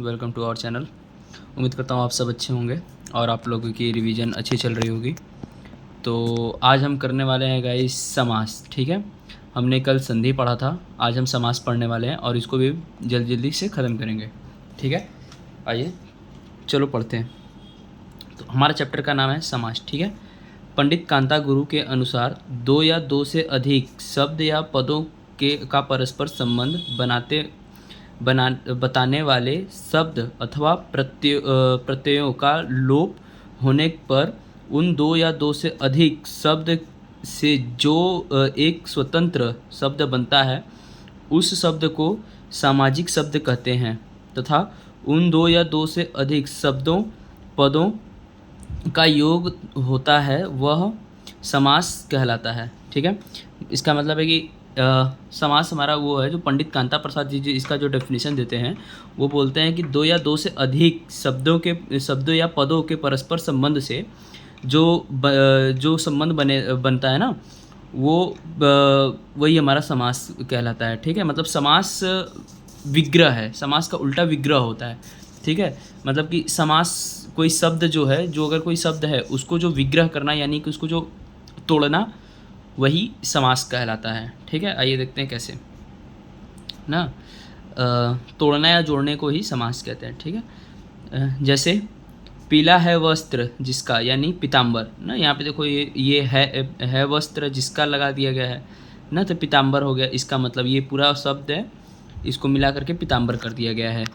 Welcome to our channel. उम्मीद करता हूँ आप सब अच्छे होंगे और आप लोगों की रिवीजन अच्छी चल रही होगी। तो आज हम करने वाले हैं गाइस समास। ठीक है, हमने कल संधि पढ़ा था, आज हम समास पढ़ने वाले हैं और इसको भी जल्दी जल्दी से ख़त्म करेंगे। ठीक है, आइए चलो पढ़ते हैं। तो हमारा चैप्टर का नाम है समास। ठीक है, पंडित कांता गुरु के अनुसार दो या दो से अधिक शब्द या पदों के का परस्पर संबंध बताने वाले शब्द अथवा प्रत्ययों का लोप होने पर उन दो या दो से अधिक शब्द से जो एक स्वतंत्र शब्द बनता है उस शब्द को सामाजिक शब्द कहते हैं तथा उन दो या दो से अधिक शब्दों पदों का योग होता है वह समास कहलाता है। ठीक है, इसका मतलब है कि समास हमारा वो है जो पंडित कांता प्रसाद जी इसका जो डेफिनेशन देते हैं वो बोलते हैं कि दो या दो से अधिक शब्दों या पदों के परस्पर संबंध से जो संबंध बनता है ना वो वही हमारा समास कहलाता है। ठीक है, मतलब समास विग्रह है, समास का उल्टा विग्रह होता है। ठीक है, मतलब कि समास कोई शब्द जो है, जो अगर कोई शब्द है उसको जो विग्रह करना यानी कि उसको जो तोड़ना वही समास कहलाता है। ठीक है, आइए देखते हैं कैसे ना। तोड़ना या जोड़ने को ही समास कहते हैं। ठीक है, जैसे पीला है वस्त्र जिसका यानी पीताम्बर ना, यहाँ पे देखो ये है वस्त्र जिसका लगा दिया गया है ना, तो पीताम्बर हो गया। इसका मतलब ये पूरा शब्द है, इसको मिला करके पीताम्बर कर दिया गया है।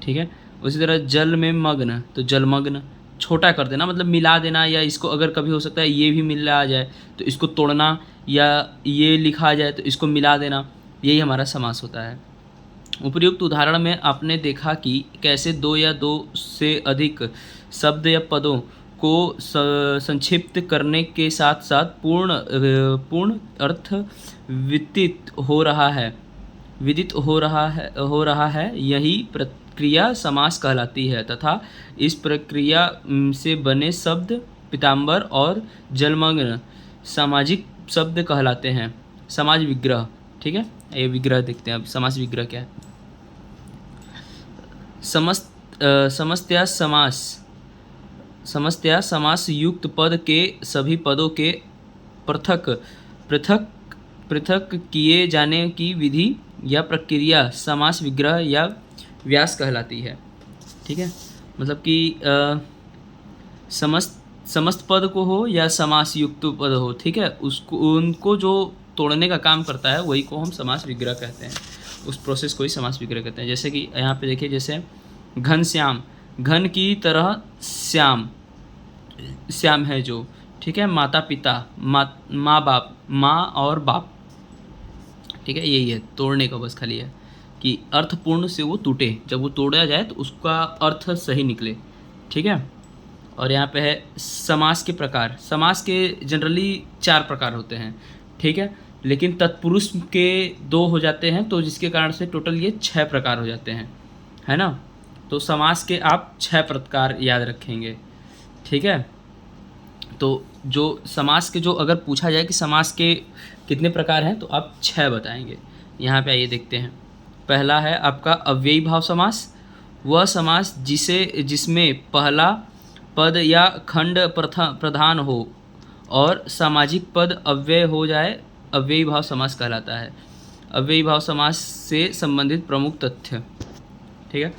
ठीक है, उसी तरह जल में मग्न, तो जलमग्न छोटा कर देना मतलब मिला देना, या इसको अगर कभी हो सकता है ये भी मिला आ जाए तो इसको तोड़ना, या ये लिखा आ जाए तो इसको मिला देना, यही हमारा समास होता है। उपर्युक्त उदाहरण में आपने देखा कि कैसे दो या दो से अधिक शब्द या पदों को संक्षिप्त करने के साथ साथ पूर्ण अर्थ विदित हो रहा है यही प्रक्रिया समास कहलाती है तथा इस प्रक्रिया से बने शब्द पीताम्बर और जलमग्न सामाजिक शब्द कहलाते हैं। समाज विग्रह। ठीक है, ये विग्रह देखते हैं अब। समास विग्रह क्या है? समस्तया समास युक्त पद के सभी पदों के पृथक पृथक पृथक किए जाने की विधि या प्रक्रिया समास विग्रह या व्यास कहलाती है। ठीक है, मतलब कि समस्त पद को हो या समास युक्त पद हो, ठीक है, उनको जो तोड़ने का काम करता है वही को हम समास विग्रह कहते हैं, उस प्रोसेस को ही समास विग्रह कहते हैं। जैसे कि यहाँ पे देखिए, जैसे घन श्याम, घन की तरह श्याम है जो। ठीक है, माता पिता, माँ बाप, माँ और बाप। ठीक है, यही है तोड़ने का, बस खाली है कि अर्थपूर्ण से वो टूटे, जब वो तोड़ा जाए तो उसका अर्थ सही निकले। ठीक है, और यहाँ पे है समास के प्रकार। समास के जनरली 4 प्रकार होते हैं। ठीक है, लेकिन तत्पुरुष के 2 हो जाते हैं, तो जिसके कारण से टोटल ये 6 प्रकार हो जाते हैं, है ना। तो समास के आप 6 प्रकार याद रखेंगे। ठीक है, तो जो समास के जो अगर पूछा जाए कि समास के कितने प्रकार हैं तो आप 6 बताएंगे। यहाँ पे आइए देखते हैं। पहला है आपका अव्ययी भाव समास। वह समास जिसमें पहला पद या खंड प्रधान हो और सामाजिक पद अव्यय हो जाए, अव्ययी भाव समास कहलाता है। अव्ययी भाव समास से संबंधित प्रमुख तथ्य। ठीक है,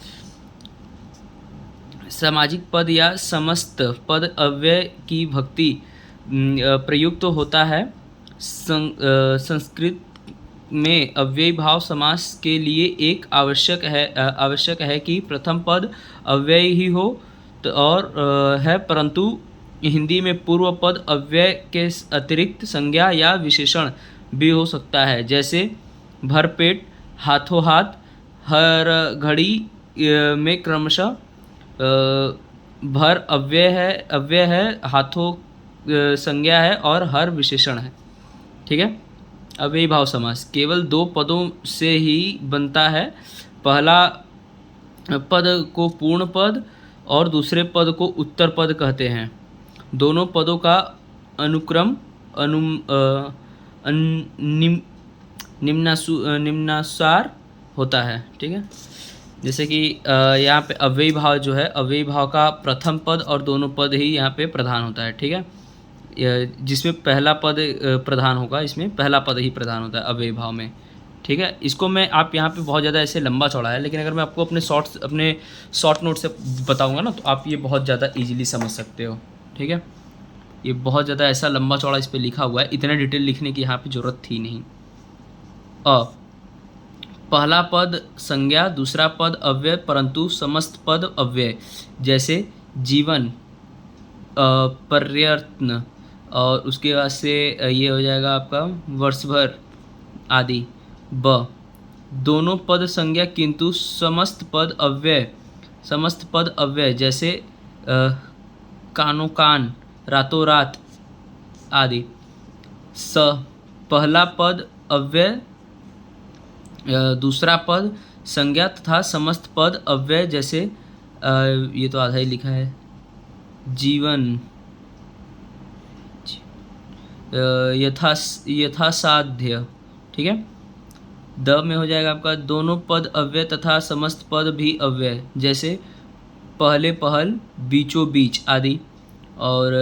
सामाजिक पद या समस्त पद अव्यय की भक्ति प्रयुक्त होता है। संस्कृत में अव्ययी भाव समास के लिए एक आवश्यक है कि प्रथम पद अव्यय ही हो और है, परंतु हिंदी में पूर्व पद अव्यय के अतिरिक्त संज्ञा या विशेषण भी हो सकता है। जैसे भरपेट, हाथों हाथ, हर घड़ी में क्रमशः भर अव्यय है, हाथों संज्ञा है और हर विशेषण है। ठीक है, अव्ययी भाव समास केवल 2 पदों से ही बनता है। पहला पद को पूर्ण पद और दूसरे पद को उत्तर पद कहते हैं। दोनों पदों का अनुक्रम निम्नानुसार होता है। ठीक है, जैसे कि यहाँ पे अव्ययी भाव जो है, अव्ययी भाव का प्रथम पद और दोनों पद ही यहाँ पे प्रधान होता है, ठीक है। जिसमें पहला पद प्रधान होगा, इसमें पहला पद ही प्रधान होता है अव्ययी भाव में, ठीक है। इसको मैं आप यहाँ पे बहुत ज़्यादा ऐसे लंबा चौड़ा है, लेकिन अगर मैं आपको अपने शॉर्ट नोट से बताऊँगा ना, तो आप ये बहुत ज़्यादा ईजिली समझ सकते हो, ठीक है। ये बहुत ज़्यादा ऐसा लंबा चौड़ा इस पर लिखा हुआ है, इतना डिटेल लिखने की यहाँ पे ज़रूरत थी नहीं। पहला पद संज्ञा, दूसरा पद अव्यय, परंतु समस्त पद अव्यय, जैसे जीवन, पर्यटन, और उसके बाद से ये हो जाएगा आपका वर्ष भर आदि। दोनों पद संज्ञा किंतु समस्त पद अव्यय, जैसे कानो कान, रातों रात आदि। पहला पद अव्यय, दूसरा पद संज्ञा तथा समस्त पद अव्यय, जैसे ये तो आधा ही लिखा है, जीवन, यथासाध्य, ठीक है। द में हो जाएगा आपका दोनों पद अव्यय तथा समस्त पद भी अव्यय, जैसे पहले पहल, बीचों बीच आदि। और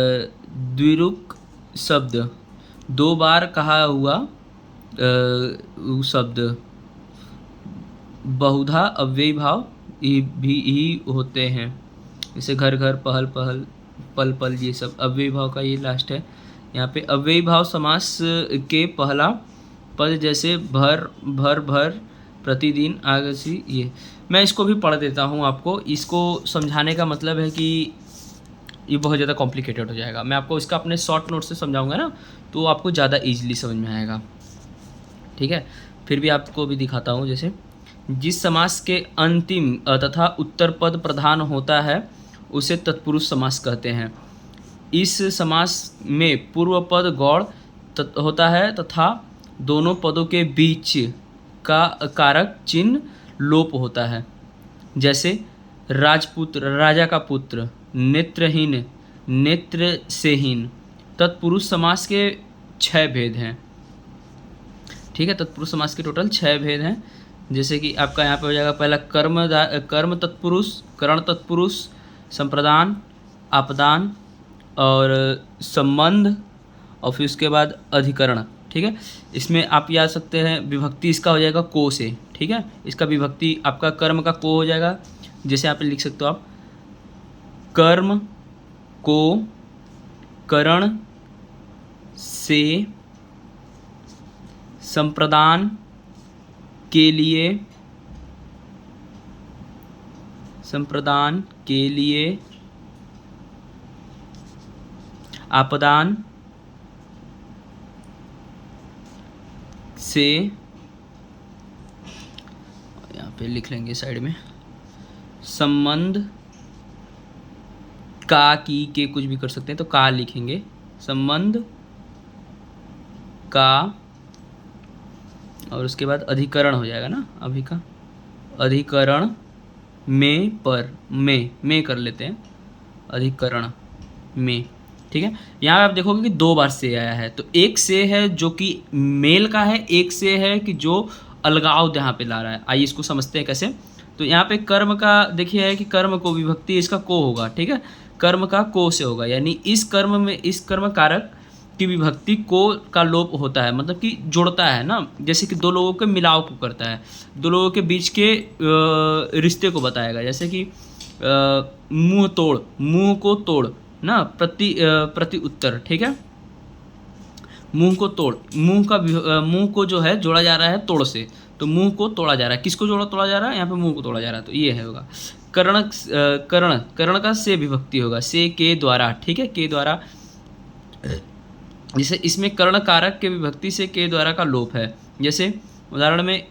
द्विरुक शब्द, दो बार कहा हुआ शब्द, बहुधा अव्ययी भाव ही होते हैं, जैसे घर घर, पहल पहल, पल पल, ये सब अव्ययी भाव का ये लास्ट है। यहाँ पे अव्ययी भाव समास के पहला पद, जैसे भर भर भर, प्रतिदिन, आगसी। ये मैं इसको भी पढ़ देता हूँ आपको। इसको समझाने का मतलब है कि ये बहुत ज़्यादा कॉम्प्लिकेटेड हो जाएगा, मैं आपको इसका अपने शॉर्ट नोट से समझाऊंगा ना, तो आपको ज़्यादा ईजिली समझ में आएगा, ठीक है। फिर भी आपको भी दिखाता हूँ। जैसे जिस समास के अंतिम तथा उत्तर पद प्रधान होता है उसे तत्पुरुष समास कहते हैं। इस समास में पूर्व पद गौड़ होता है तथा दोनों पदों के बीच का कारक चिन्ह लोप होता है, जैसे राजपुत्र, राजा का पुत्र, नेत्रहीन, नेत्र से हीन। तत्पुरुष समास के 6 भेद हैं, ठीक है। तत्पुरुष समास के टोटल 6 भेद हैं। जैसे कि आपका यहाँ पे हो जाएगा पहला कर्म तत्पुरुष, करण तत्पुरुष, संप्रदान, आपदान और संबंध, और फिर उसके बाद अधिकरण, ठीक है। इसमें आप याद सकते हैं विभक्ति इसका हो जाएगा को से, ठीक है। इसका विभक्ति आपका कर्म का को हो जाएगा, जैसे यहाँ पे लिख सकते हो आप, कर्म को करण से संप्रदान के लिए आपदान से, यहाँ पे लिख लेंगे साइड में, संबंध का, की, के कुछ भी कर सकते हैं, तो का लिखेंगे, संबंध का, और उसके बाद अधिकरण हो जाएगा ना, अभी का अधिकरण में, पर में कर लेते हैं, अधिकरण में, ठीक है। यहाँ आप देखोगे कि 2 बार से आया है, तो एक से है जो कि मेल का है, एक से है कि जो अलगाव यहाँ पे ला रहा है। आइए इसको समझते हैं कैसे। तो यहाँ पे कर्म का देखिए है कि कर्म को विभक्ति इसका को होगा, ठीक है, कर्म का को से होगा, यानी इस कर्म में, इस कर्म कारक की विभक्ति को का लोप होता है, मतलब कि जोड़ता है ना, जैसे कि दो लोगों के मिलाव को करता है, दो लोगों के बीच के रिश्ते को बताएगा, जैसे कि मुंह तोड़, मुंह को तोड़ ना, प्रति उत्तर, ठीक है। मुंह को तोड़, मुंह को जो है जोड़ा जा रहा है तोड़ से, तो मुंह को तोड़ा जा रहा है, किसको तोड़ा जा रहा है, यहाँ पे मुंह को तोड़ा जा रहा है, तो ये है होगा। कर्ण का से विभक्ति होगा, से के द्वारा, ठीक है, के द्वारा। जैसे इसमें कर्ण कारक के विभक्ति से के द्वारा का लोप है, जैसे उदाहरण में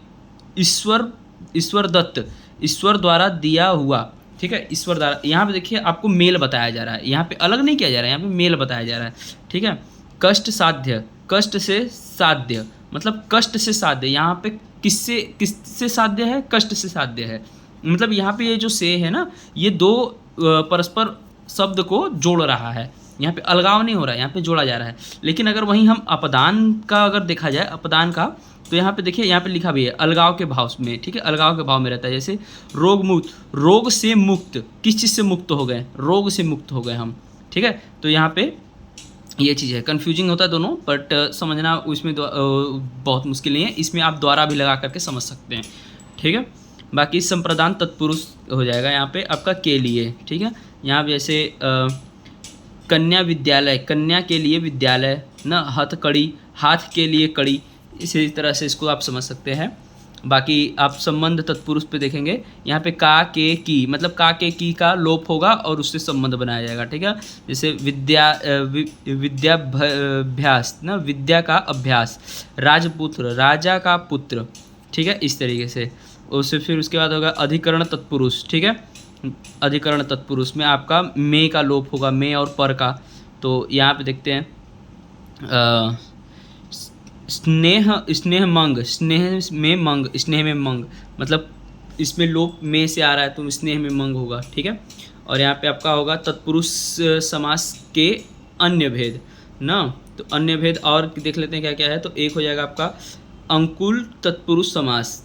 ईश्वर दत्त, ईश्वर द्वारा दिया हुआ, ठीक है, ईश्वर द्वारा। यहाँ पे देखिए आपको मेल बताया जा रहा है, यहाँ पे अलग नहीं किया जा रहा है, यहाँ पे मेल बताया जा रहा है, ठीक है। कष्ट साध्य, कष्ट से साध्य, मतलब कष्ट से साध्य, यहाँ पे किससे साध्य है, कष्ट से साध्य है, मतलब यहाँ पे ये जो से है ना, ये दो परस्पर शब्द को जोड़ रहा है, यहाँ पे अलगाव नहीं हो रहा है, यहाँ पे जोड़ा जा रहा है। लेकिन अगर वहीं हम अपदान का अगर देखा जाए, अपदान का, तो यहाँ पे देखिए, यहाँ पे लिखा भी है अलगाव के भाव में, ठीक है, अलगाव के भाव में रहता है। जैसे रोग मुक्त, रोग से मुक्त, किस चीज़ से मुक्त हो गए, रोग से मुक्त हो गए हम, ठीक है। तो यहाँ पे ये चीज़ है, कन्फ्यूजिंग होता है दोनों, बट समझना उसमें बहुत मुश्किल नहीं है, इसमें आप द्वारा भी लगा करके समझ सकते हैं, ठीक है। बाकी संप्रदान तत्पुरुष हो जाएगा यहाँ पे आपका के लिए, ठीक है। यहाँ पे जैसे कन्या विद्यालय, कन्या के लिए विद्यालय ना, हथकड़ी, हाथ के लिए कड़ी, इसी तरह से इसको आप समझ सकते हैं। बाकी आप संबंध तत्पुरुष पे देखेंगे, यहाँ पे का के की, मतलब का के की का लोप होगा और उससे संबंध बनाया जाएगा, ठीक है। जैसे विद्याभ्यास ना, विद्या का अभ्यास, राजपुत्र, राजा का पुत्र, ठीक है, इस तरीके से। उससे फिर उसके बाद होगा अधिकरण तत्पुरुष, ठीक है। अधिकरण तत्पुरुष में आपका में का लोप होगा, में और पर का। तो यहाँ पे देखते हैं स्नेह, स्नेह मंग, स्नेह में मंग, स्नेह में मंग, मतलब इसमें लोप में से आ रहा है तो स्नेह में मंग होगा, ठीक है। और यहाँ पे आपका होगा तत्पुरुष समास के अन्य भेद ना, तो अन्य भेद और देख लेते हैं क्या क्या है। तो एक हो जाएगा आपका अंकुल तत्पुरुष समास।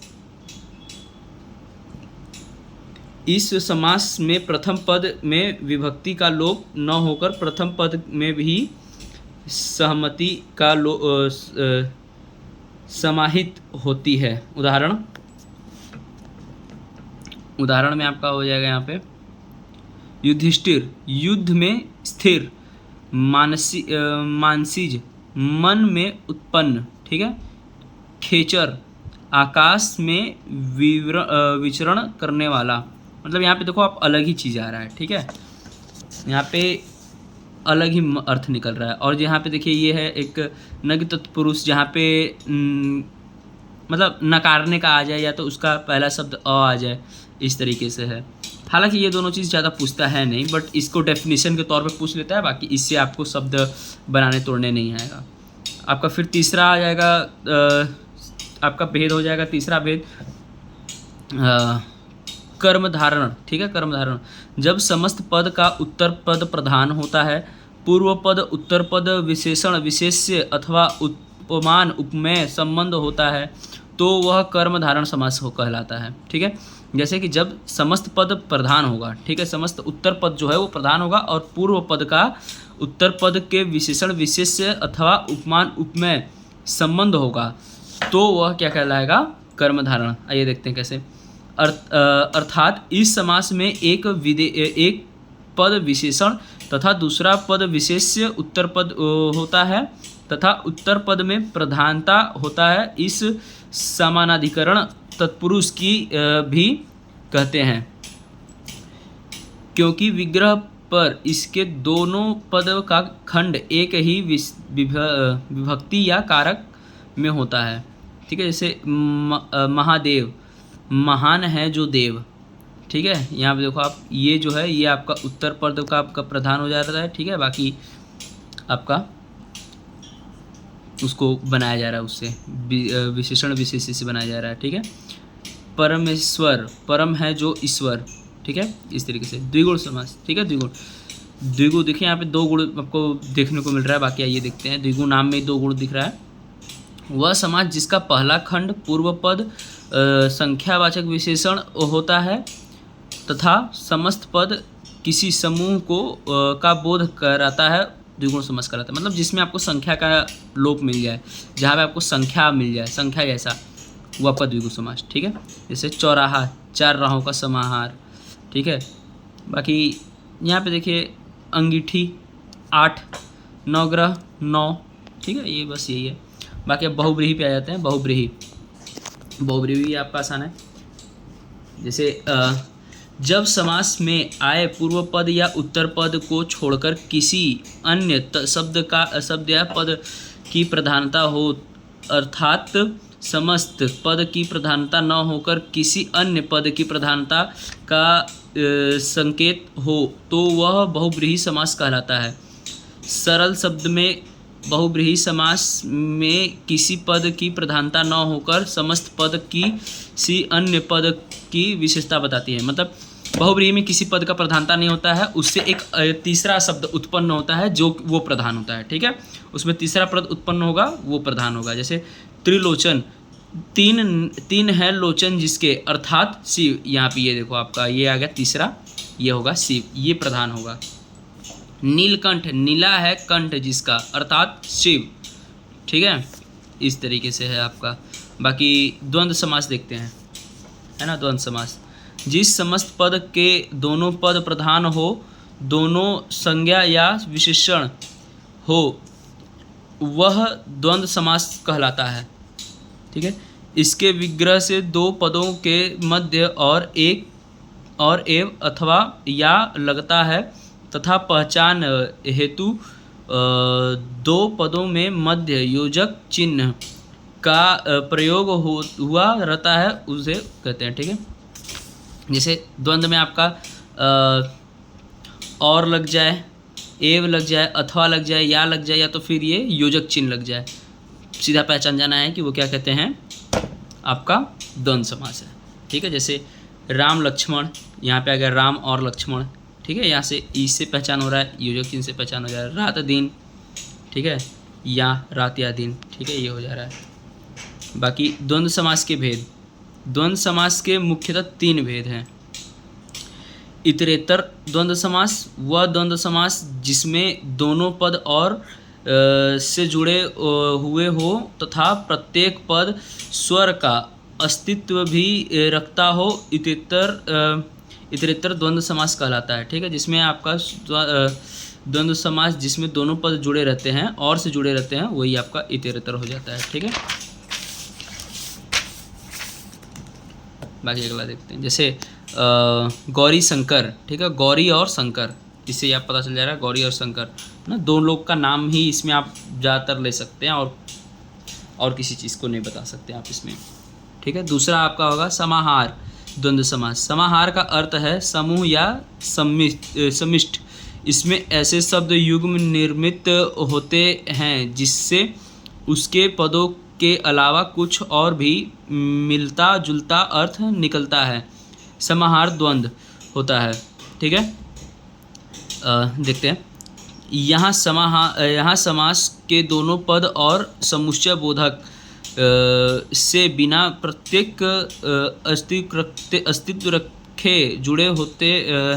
इस समास में प्रथम पद में विभक्ति का लोप न होकर प्रथम पद में भी सहमति का समाहित होती है। उदाहरण में आपका हो जाएगा यहाँ पे युधिष्ठिर, युद्ध में स्थिर, मानसीज, मन में उत्पन्न, ठीक है। खेचर, आकाश में विचरण करने वाला, मतलब यहाँ पे देखो आप अलग ही चीज़ आ रहा है, ठीक है, यहाँ पे अलग ही अर्थ निकल रहा है। और यहाँ पे देखिए ये है एक नग तत्पुरुष, जहाँ पे मतलब नकारने का आ जाए या तो उसका पहला शब्द अ आ जाए, इस तरीके से है। हालांकि ये दोनों चीज़ ज़्यादा पूछता है नहीं, बट इसको डेफिनेशन के तौर पे पूछ लेता है, बाकी इससे आपको शब्द बनाने तोड़ने नहीं आएगा। आपका फिर तीसरा आ जाएगा, आपका भेद हो जाएगा, तीसरा भेद कर्म धारण, ठीक है। कर्म धारण, जब समस्त पद का उत्तर पद प्रधान होता है, पूर्व पद उत्तर पद विशेषण विशेष्य अथवा उपमान उपमेय संबंध होता है, तो वह कर्म धारण समास हो कहलाता है, ठीक है। जैसे कि जब समस्त पद प्रधान होगा, ठीक है, समस्त उत्तर पद जो है वो प्रधान होगा और पूर्व पद का उत्तर पद के विशेषण विशेष्य अथवा उपमान उपमेय संबंध होगा, तो वह क्या कहलाएगा, कर्म धारण। आइए देखते हैं कैसे। अर्थात इस समास में एक पद विशेषण तथा दूसरा पद विशेष्य उत्तर पद होता है तथा उत्तर पद में प्रधानता होता है। इस समानाधिकरण तत्पुरुष की भी कहते हैं, क्योंकि विग्रह पर इसके दोनों पद का खंड एक ही विभक्ति या कारक में होता है, ठीक है। जैसे महादेव, महान है जो देव, ठीक है। यहाँ पे देखो आप, ये जो है ये आपका उत्तर पद का आपका प्रधान हो जाता है, ठीक है। बाकी आपका उसको बनाया जा रहा है, उससे विशेषण विशेष्य से बनाया जा रहा है, ठीक है। परमेश्वर, परम है जो ईश्वर, ठीक है, इस तरीके से। द्विगुण समास, ठीक है। द्विगुण देखिए यहाँ पे दो गुण आपको देखने को मिल रहा है। बाकी आइए देखते हैं, द्विगुण नाम में दो गुण दिख रहा है। वह समास जिसका पहला खंड पूर्व पद संख्यावाचक विशेषण होता है तथा समस्त पद किसी समूह को का बोध कराता है, द्विगुण समास कराता है। मतलब जिसमें आपको संख्या का लोप मिल जाए, जहाँ पे आपको संख्या मिल जाए, संख्या जैसा, वह पद द्विगुण समास, ठीक है। जैसे चौराहा, चार राहों का समाहार, ठीक है। बाकी यहाँ पे देखिए अंगीठी, 8, नवग्रह 9, ठीक है, ये बस यही है। बाकी अब बहुब्रीहि पे आ जाते हैं। बहुब्रीहि भी आपका आसान है। जैसे जब समास में आए पूर्व पद या उत्तर पद को छोड़कर किसी अन्य शब्द या पद की प्रधानता हो, अर्थात समस्त पद की प्रधानता न होकर किसी अन्य पद की प्रधानता का संकेत हो, तो वह बहुब्रीहि समास कहलाता है। सरल शब्द में बहुब्रीहि समास में किसी पद की प्रधानता न होकर समस्त पद की सी अन्य पद की विशेषता बताती है। मतलब बहुव्रीहि में किसी पद का प्रधानता नहीं होता है, उससे एक तीसरा शब्द उत्पन्न होता है जो वो प्रधान होता है, ठीक है। उसमें तीसरा पद उत्पन्न होगा वो प्रधान होगा। जैसे त्रिलोचन, तीन है लोचन जिसके, अर्थात शिव। यहाँ पे ये देखो आपका ये आ गया तीसरा, ये होगा शिव, ये प्रधान होगा। नीलकंठ, नीला है कंठ जिसका, अर्थात शिव, ठीक है। इस तरीके से है आपका। बाकी द्वंद्व समास देखते हैं, है ना। द्वंद्व समास, जिस समस्त पद के दोनों पद प्रधान हो, दोनों संज्ञा या विशेषण हो, वह द्वंद्व समास कहलाता है, ठीक है। इसके विग्रह से दो पदों के मध्य और एव अथवा या लगता है तथा पहचान हेतु दो पदों में मध्य योजक चिन्ह का प्रयोग हुआ रहता है, उसे कहते हैं, ठीक है। जैसे द्वंद्व में आपका और लग जाए, एव लग जाए, अथवा लग जाए, या लग जाए, या तो फिर ये योजक चिन्ह लग जाए, सीधा पहचान जाना है कि वो क्या कहते हैं, आपका द्वंद्व समास है, ठीक है। जैसे राम लक्ष्मण, यहाँ पे आ गया राम और लक्ष्मण, ठीक है। यहाँ से ई से पहचान हो रहा है, योजक चिन्ह से पहचान हो जा रहा है। रात दिन, ठीक है, या रात या दिन, ठीक है, ये हो जा रहा है। बाकी द्वंद्व समास के भेद, द्वंद्व समास के मुख्यतः तीन भेद हैं। इतरेतर द्वंद्व समास, वह द्वंद्व समास जिसमें दोनों पद और से जुड़े हुए हो तथा प्रत्येक पद स्वर का अस्तित्व भी रखता हो, इतरेतर द्वंद्व समास कहलाता है, ठीक है। जिसमें आपका द्वंद्व समास जिसमें दोनों पद जुड़े रहते हैं और से जुड़े रहते हैं, वही आपका इतरेतर हो जाता है, ठीक है। बाकी अगला देखते हैं। जैसे गौरी शंकर, ठीक है, गौरी और शंकर, इससे आप पता चल जा रहा है गौरी और शंकर ना, दो लोग का नाम ही इसमें आप ज़्यादातर ले सकते हैं और किसी चीज़ को नहीं बता सकते आप इसमें, ठीक है। दूसरा आपका होगा समाहार द्वंद्व समास। समाहार का अर्थ है समूह या समिष्ट। इसमें ऐसे शब्द युग्म निर्मित होते हैं जिससे उसके पदों के अलावा कुछ और भी मिलता जुलता अर्थ निकलता है, समाहार द्वंद्व होता है, ठीक है। देखते हैं यहाँ समास के दोनों पद और समुच्चय बोधक से बिना प्रत्येक अस्तित्व रखे जुड़े होते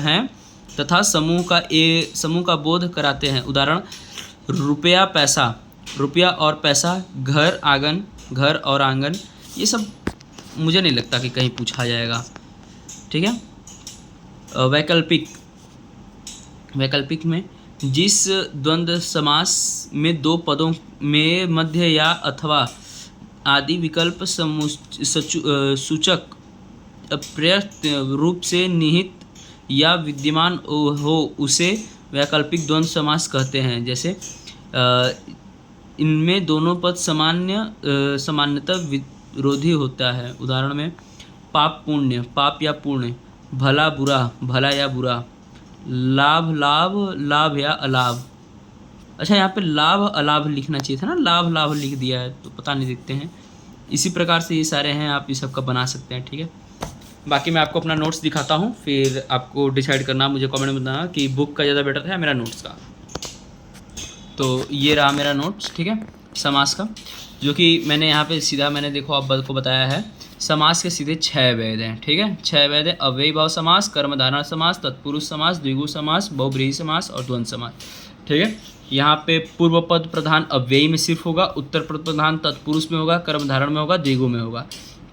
हैं तथा समूह का बोध कराते हैं। उदाहरण रुपया पैसा, रुपया और पैसा, घर आंगन, घर और आंगन, ये सब मुझे नहीं लगता कि कहीं पूछा जाएगा, ठीक है। वैकल्पिक में जिस द्वंद्व समास में दो पदों में मध्य या अथवा आदि विकल्प सूचक अप्रत्यक्ष रूप से निहित या विद्यमान हो, उसे वैकल्पिक द्वंद्व समास कहते हैं। जैसे इनमें दोनों पद सामान्यतः विरोधी होता है। उदाहरण में पाप पुण्य, पाप या पुण्य, भला बुरा, भला या बुरा, लाभ लाभ, लाभ या अलाभ। अच्छा, यहाँ पे लाभ अलाभ लिखना चाहिए था ना, लाभ लाभ लिख दिया है तो पता नहीं, देखते हैं। इसी प्रकार से ये सारे हैं, आप ये सब का बना सकते हैं, ठीक है। बाकी मैं आपको अपना नोट्स दिखाता हूँ, फिर आपको डिसाइड करना, मुझे कमेंट में बताना कि बुक का ज़्यादा बेटर था या मेरा नोट्स का। तो ये रहा मेरा नोट्स, ठीक है, समास का, जो कि मैंने यहाँ पे सीधा मैंने देखो आप को बताया है। समास के सीधे 6 वेद हैं, ठीक है, 6 वेद हैं। अव्ययी भाव समास, कर्मधारय समास, तत्पुरुष समास, द्विगु समास, बहुव्रीहि समास और द्वंद्व समास, ठीक है। यहाँ पे पूर्व पद प्रधान अव्ययी में सिर्फ होगा, उत्तर पद प्रधान तत्पुरुष में होगा, कर्मधारय में होगा, द्विगु में होगा,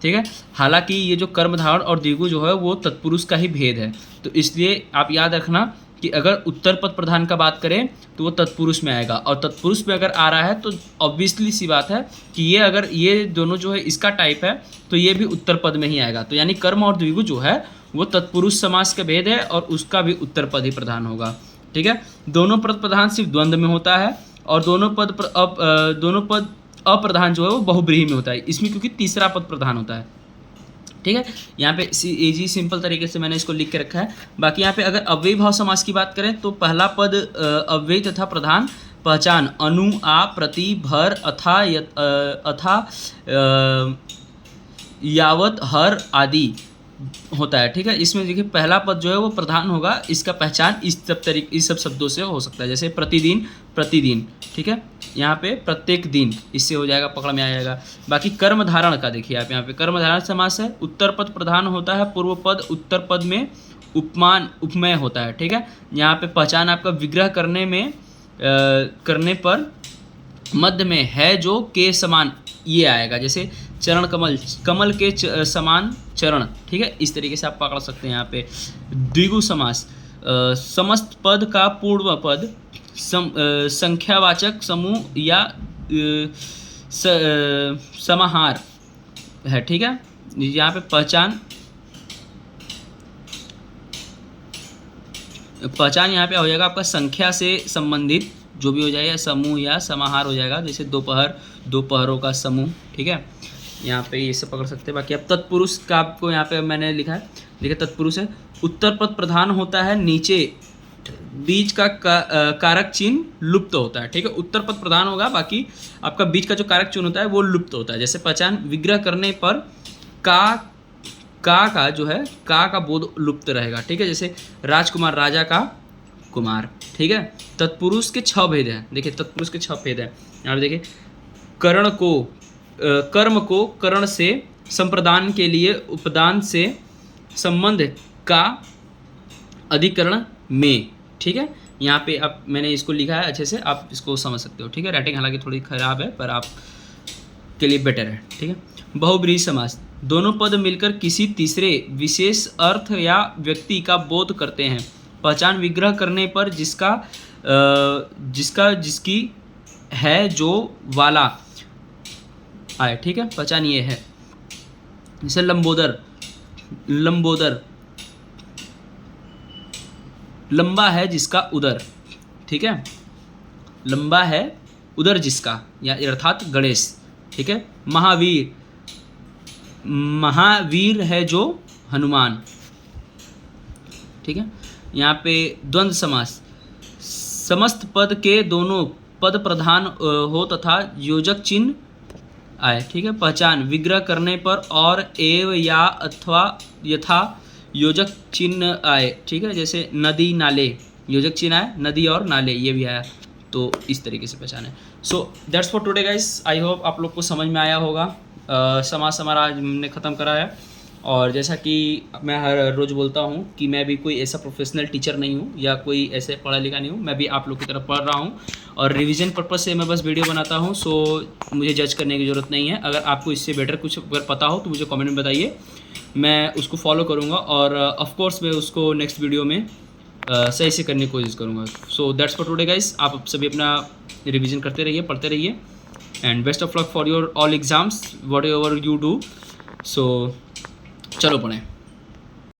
ठीक है। हालांकि ये जो कर्मधारय और द्विगु जो है वो तत्पुरुष का ही भेद है, तो इसलिए आप याद रखना कि अगर उत्तर पद प्रधान का बात करें तो वो तत्पुरुष में आएगा, और तत्पुरुष में अगर आ रहा है तो ऑब्वियसली सी बात है कि ये अगर ये दोनों जो है इसका टाइप है तो ये भी उत्तर पद में ही आएगा। तो यानी कर्म और द्विगु जो है वो तत्पुरुष समास का भेद है और उसका भी उत्तर पद ही प्रधान होगा, ठीक है। दोनों पद प्रधान सिर्फ द्वंद्व में होता है, और दोनों पद अप्रधान जो है वो बहुव्रीहि में होता है, इसमें क्योंकि तीसरा पद प्रधान होता है, ठीक है। यहाँ पे इजी सिंपल तरीके से मैंने इसको लिख के रखा है। बाकी यहाँ पे अगर अव्ययी भाव समास की बात करें तो पहला पद अव्ययी तथा प्रधान पहचान अनु, आ, प्रति, भर, अथा, यावत, हर आदि होता है, ठीक है। इसमें देखिए पहला पद जो है वो प्रधान होगा, इसका पहचान इस सब शब्दों से हो सकता है, जैसे प्रतिदिन, प्रतिदिन, ठीक है। यहाँ पे प्रत्येक दिन, इससे हो जाएगा, पकड़ में आ जाएगा। बाकी कर्म धारण का देखिए आप, यहाँ पे कर्म धारण समास है, उत्तर पद प्रधान होता है, पूर्व पद उत्तर पद में उपमान उपमेय होता है, ठीक है। यहाँ पे पहचान आपका विग्रह करने पर मध्य में है जो के समान ये आएगा, जैसे चरण कमल, कमल के समान चरण, ठीक है। इस तरीके से आप पकड़ सकते हैं यहाँ पे। द्विगु समास, समस्त पद का पूर्व पद संख्यावाचक समूह या समाहार है, ठीक है। यहाँ पे पहचान यहाँ पे हो जाएगा आपका संख्या से संबंधित जो भी हो जाएगा, समूह या समाहार हो जाएगा, जैसे दोपहर, दोपहरों का समूह, ठीक है। यहाँ पे ये सब पकड़ सकते हैं। बाकी अब तत्पुरुष का आपको यहाँ पे मैंने लिखा है, देखिए तत्पुरुष है, उत्तर पद प्रधान होता है, नीचे बीच का कारक चिन्ह लुप्त होता है, ठीक है। उत्तर पद प्रधान होगा, बाकी आपका बीच का जो कारक चिन्ह होता है वो लुप्त होता है। जैसे पहचान विग्रह करने पर का जो है का बोध लुप्त रहेगा, ठीक है। जैसे राजकुमार, राजा का कुमार, ठीक है। तत्पुरुष के 6 भेद हैं, देखिए तत्पुरुष के 6 भेद हैं। यहाँ पे देखिए कर्म को करण से संप्रदान के लिए उपदान से संबंध का अधिकरण में, ठीक है। यहाँ पे अब मैंने इसको लिखा है अच्छे से, आप इसको समझ सकते हो, ठीक है। राइटिंग हालांकि थोड़ी खराब है पर आप के लिए बेटर है, ठीक है। बहुब्रीहि समास, दोनों पद मिलकर किसी तीसरे विशेष अर्थ या व्यक्ति का बोध करते हैं। पहचान विग्रह करने पर जिसकी है जो वाला आए, ठीक है। पहचान ये है, जैसे लंबोदर, लंबा है जिसका उदर, ठीक है। लंबा है उदर जिसका, या अर्थात गणेश, ठीक है। महावीर है जो हनुमान, ठीक है। यहाँ पे द्वंद्व समास, समस्त पद के दोनों पद प्रधान हो तथा योजक चिन्ह आए, ठीक है। पहचान विग्रह करने पर और एव या अथवा यथा योजक चिन्ह आए, ठीक है। जैसे नदी, नाले, योजक चिन्ह आए, नदी और नाले ये भी आया, तो इस तरीके से पहचान है। सो that's for today guys, I hope आप लोग को समझ में आया होगा। समास हमारा आज हमने ख़त्म करा है, और जैसा कि मैं हर रोज़ बोलता हूँ कि मैं भी कोई ऐसा प्रोफेशनल टीचर नहीं हूँ या कोई ऐसे पढ़ा लिखा नहीं हूँ, मैं भी आप लोग की तरफ पढ़ रहा हूँ और रिवीजन पर्पज़ से मैं बस वीडियो बनाता हूँ। सो मुझे जज करने की ज़रूरत नहीं है। अगर आपको इससे बेटर कुछ अगर पता हो तो मुझे कमेंट में बताइए, मैं उसको फॉलो करूँगा और ऑफकोर्स मैं उसको नेक्स्ट वीडियो में सही से करने की कोशिश करूँगा। So that's for today guys, आप सभी अपना रिवीजन करते रहिए, पढ़ते रहिए, and best of luck for your all exams whatever you do. So चलो पढ़ें।